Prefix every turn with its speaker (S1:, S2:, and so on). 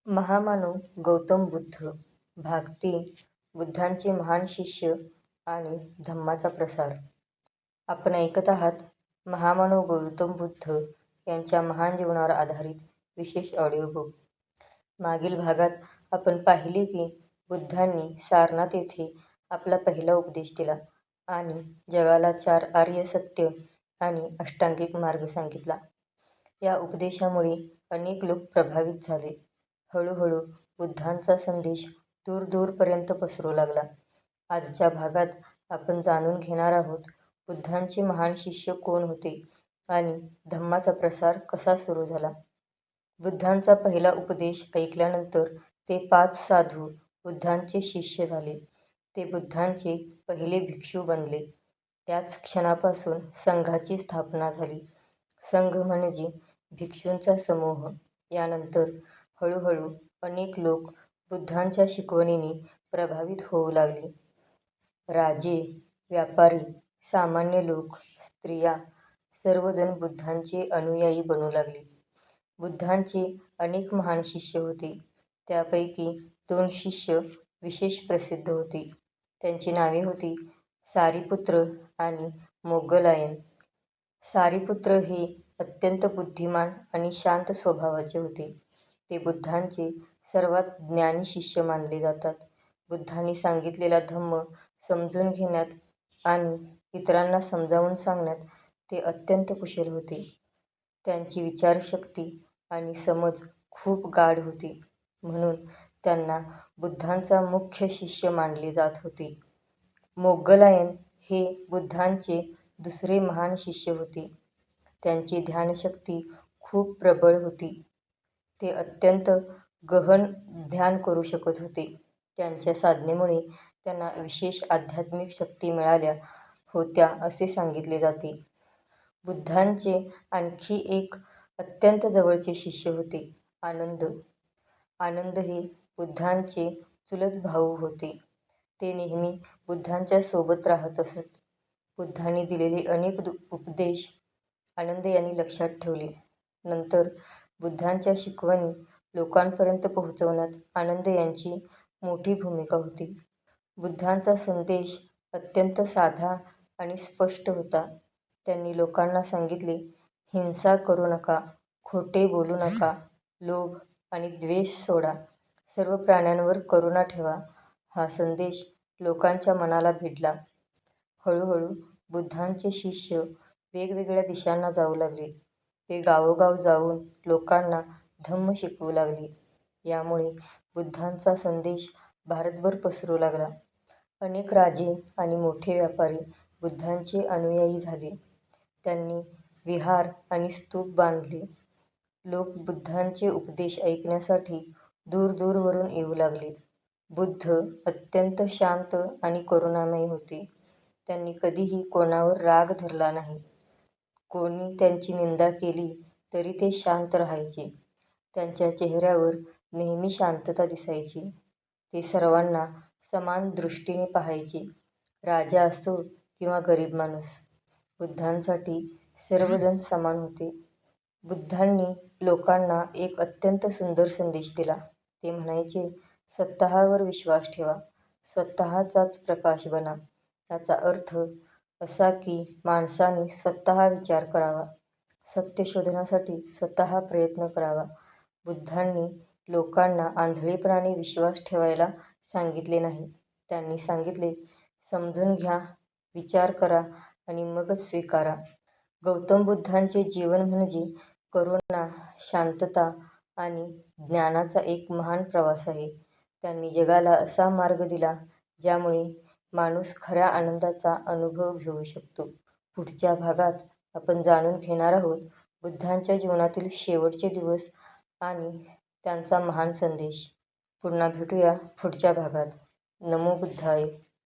S1: महामानव गौतम बुद्ध भाग 3 बुद्धांचे महान शिष्य आणि धम्माचा प्रसार. आपण ऐकत आहात महामानव गौतम बुद्ध यांच्या महान जीवनावर आधारित विशेष ऑडिओ बुक. मागील भागात आपण पाहिले की बुद्धांनी सारनाथ येथे आपला पहिला उपदेश दिला आणि जगाला 4 आर्य सत्य आणि अष्टांगिक मार्ग सांगितला. या उपदेशामुळे अनेक लोक प्रभावित झाले. हळूहळू बुद्धांचा संदेश दूरदूरपर्यंत पसरू लागला. आजच्या भागात आपण जाणून घेणार आहोत बुद्धांचे महान शिष्य कोण होते आणि धम्माचा प्रसार कसा सुरू झाला. बुद्धांचा पहिला उपदेश ऐकल्यानंतर ते 5 साधू बुद्धांचे शिष्य झाले. ते बुद्धांचे पहिले भिक्षू बनले. त्याच क्षणापासून संघाची स्थापना झाली. संघ म्हणजे भिक्षूंचा समूह. यानंतर हळूहळू अनेक लोक बुद्धांच्या शिकवणीने प्रभावित होऊ लागले. राजे, व्यापारी, सामान्य लोक, स्त्रिया सर्वजण बुद्धांचे अनुयायी बनू लागले. बुद्धांचे अनेक महान शिष्य होते. त्यापैकी 2 शिष्य विशेष प्रसिद्ध होते. त्यांची नावे होती सारिपुत्र आणि मोग्गलायन. सारिपुत्र हे अत्यंत बुद्धिमान आणि शांत स्वभावाचे होते. ते बुद्धांचे सर्वात ज्ञानी शिष्य मानले जातात. बुद्धांनी सांगितलेला धम्म समजून घेण्यात आणि इतरांना समजावून सांगण्यात ते अत्यंत कुशल होते. त्यांची विचारशक्ती आणि समज खूप गाढ होती, म्हणून त्यांना बुद्धांचा मुख्य शिष्य मानले जात होते. मोग्गलायन हे बुद्धांचे दुसरे महान शिष्य होते. त्यांची ध्यानशक्ती खूप प्रबळ होती. ते अत्यंत गहन ध्यान करू शकत होते. त्यांच्या साधनेमुळे त्यांना विशेष आध्यात्मिक शक्ती मिळाल्या होत्या असे सांगितले जाते. बुद्धांचे आणखी एक अत्यंत जवळचे शिष्य होते आनंद. आनंद हे बुद्धांचे चुलत भाऊ होते. ते नेहमी बुद्धांच्या सोबत राहत असत. बुद्धांनी दिलेले अनेक उपदेश आनंद यांनी लक्षात ठेवले. नंतर बुद्धांच्या शिकवणी लोकांपर्यंत पोहोचवण्यात आनंद यांची मोठी भूमिका होती. बुद्धांचा संदेश अत्यंत साधा आणि स्पष्ट होता. त्यांनी लोकांना सांगितले, हिंसा करू नका, खोटे बोलू नका, लोभ आणि द्वेष सोडा, सर्व प्राण्यांवर करुणा ठेवा. हा संदेश लोकांच्या मनाला भिडला. हळूहळू बुद्धांचे शिष्य वेगवेगळ्या दिशांना जाऊ लागले. ते गावोगाव जाऊन लोकांना धम्म शिकवू लागले. यामुळे बुद्धांचा संदेश भारतभर पसरू लागला. अनेक राजे आणि मोठे व्यापारी बुद्धांचे अनुयायी झाले. त्यांनी विहार आणि स्तूप बांधले. लोक बुद्धांचे उपदेश ऐकण्यासाठी दूरदूरवरून येऊ लागले. बुद्ध अत्यंत शांत आणि करुणामय होते. त्यांनी कधीही कोणावर राग धरला नाही. कोणी त्यांची निंदा केली तरी ते शांत राहायचे. त्यांच्या चेहऱ्यावर नेहमी शांतता दिसायची. ते सर्वांना समान दृष्टीने पाहायचे, राजा असो किंवा गरीब माणूस. बुद्धांसाठी सर्वजण समान होते. बुद्धांनी लोकांना एक अत्यंत सुंदर संदेश दिला. ते म्हणायचे, स्वतःवर विश्वास ठेवा, स्वतःचाच प्रकाश बना. याचा अर्थ असा की माणसाने स्वतः विचार करावा, सत्य शोधण्यासाठी स्वतः प्रयत्न करावा. बुद्धांनी लोकांना आंधळेपणाने विश्वास ठेवायला सांगितले नाही. त्यांनी सांगितले, समजून घ्या, विचार करा आणि मगच स्वीकारा. गौतम बुद्धांचे जीवन म्हणजे करुणा, शांतता आणि ज्ञानाचा एक महान प्रवास आहे. त्यांनी जगाला असा मार्ग दिला ज्यामुळे माणूस खऱ्या आनंदाचा अनुभव घेऊ शकतो. पुढच्या भागात आपण जाणून घेणार आहोत बुद्धांच्या जीवनातील शेवटचे दिवस आणि त्यांचा महान संदेश. पुन्हा भेटूया पुढच्या भागात. नमो बुद्धाय.